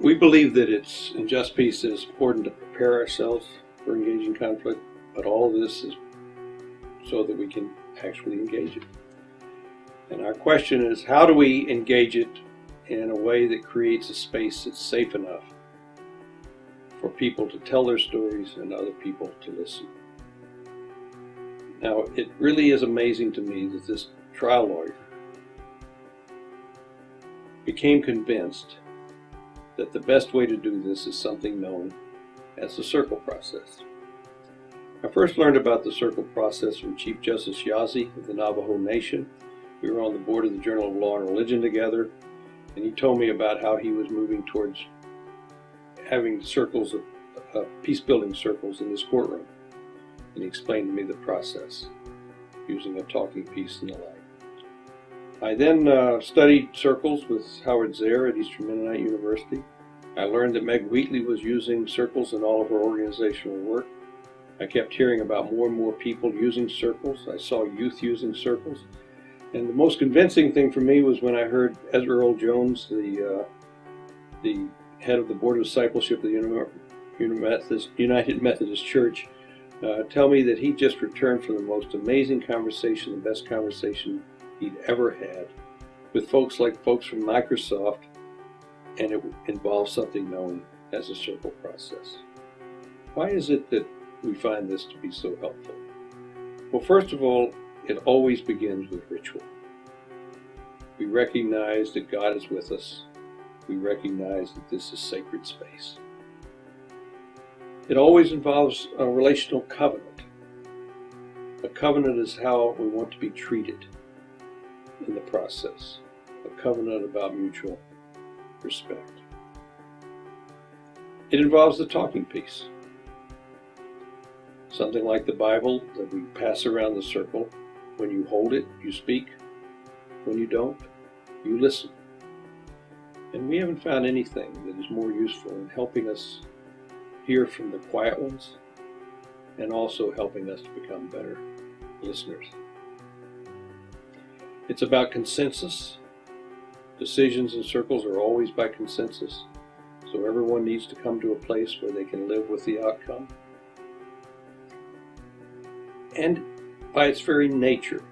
We believe that it's in Just Peace that it's important to prepare ourselves for engaging conflict, but all of this is so that we can actually engage it. And our question is, how do we engage it in a way that creates a space that's safe enough for people to tell their stories and other people to listen? Now, it really is amazing to me that this trial lawyer became convinced that the best way to do this is something known as the circle process. I first learned about the circle process from Chief Justice Yazzie of the Navajo Nation. We were on the board of the Journal of Law and Religion together, and he told me about how he was moving towards having circles of peace-building circles in his courtroom. And he explained to me the process using a talking piece and the like. I then studied circles with Howard Zehr at Eastern Mennonite University. I learned that Meg Wheatley was using circles in all of her organizational work. I kept hearing about more and more people using circles. I saw youth using circles. And the most convincing thing for me was when I heard Ezra Earl Jones, the head of the Board of Discipleship of the United Methodist Church, tell me that he just returned from the most amazing conversation, the best conversation he'd ever had, with folks from Microsoft, and it involves something known as a circle process. Why is it that we find this to be so helpful? Well, first of all, it always begins with ritual. We recognize that God is with us. We recognize that this is sacred space. It always involves a relational covenant. A covenant is how we want to be treated in the process. A covenant about mutual respect. It involves the talking piece. Something like the Bible that we pass around the circle. When you hold it, you speak. When you don't, you listen. And we haven't found anything that is more useful in helping us hear from the quiet ones and also helping us to become better listeners. It's about consensus. Decisions in circles are always by consensus, so everyone needs to come to a place where they can live with the outcome. And by its very nature,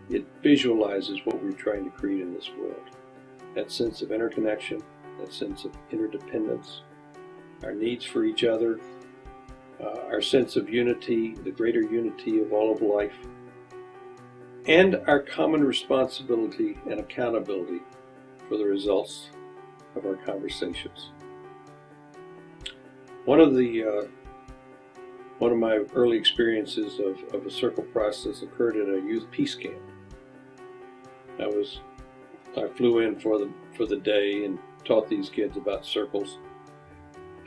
it visualizes what we're trying to create in this world. That sense of interconnection, that sense of interdependence, our needs for each other, our sense of unity, the greater unity of all of life, and our common responsibility and accountability for the results of our conversations. One of my early experiences of a circle process occurred at a youth peace camp. I flew in for the day and taught these kids about circles,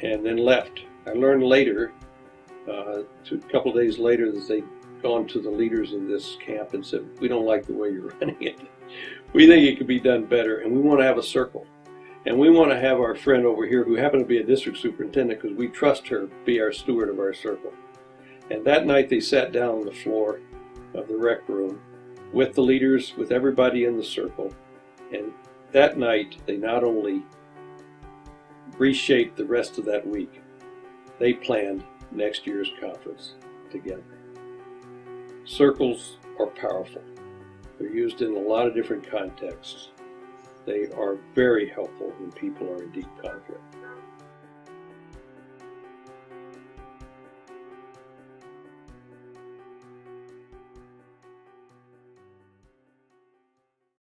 and then left. I learned later, a couple of days later, that they'd gone to the leaders of this camp and said, "We don't like the way you're running it. We think it could be done better, and we want to have a circle. And we want to have our friend over here, who happened to be a district superintendent, because we trust her, be our steward of our circle." And that night they sat down on the floor of the rec room with the leaders, with everybody in the circle. And that night they not only reshaped the rest of that week, they planned next year's conference together. Circles are powerful. They're used in a lot of different contexts. They are very helpful when people are in deep conflict.